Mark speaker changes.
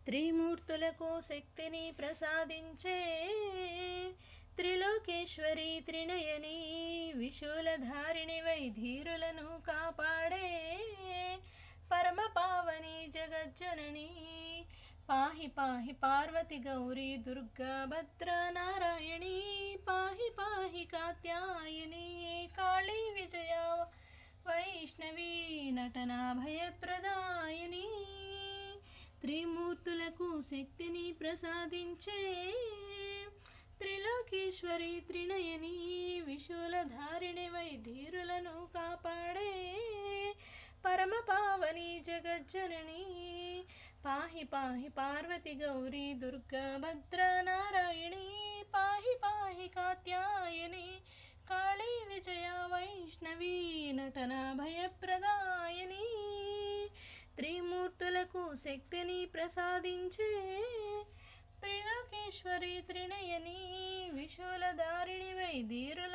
Speaker 1: త్రిమూర్తులకు శక్తిని ప్రసాదించే త్రిలోకేశ్వరి త్రినయని విశూలధారిణి వైధీరులను కాపాడే పరమ పావని జగజ్జనని పాహి పాహి పార్వతి గౌరీ దుర్గా భద్ర నారాయణి పాహి పాహి కాత్యాయని కాళీ విజయ వైష్ణవి నటనా భయప్రదాయని త్రిమూర్తులకు శక్తిని ప్రసాదించే త్రిలోకేశ్వరి త్రినయని విశూలధారిణి వైధీరులను కాపాడే పరమ పావని జగజ్జనని పాహి పాహి పార్వతి గౌరీ దుర్గా భద్ర నారాయణి పాహి పాహి కాత్యాయని కాళీ విజయ వైష్ణవి నటనా భయప్రదాయని త్రిమూర్తులకు శక్తిని ప్రసాదించే త్రిలోకేశ్వరి త్రినయని విశూలధారిణి వైధీరుల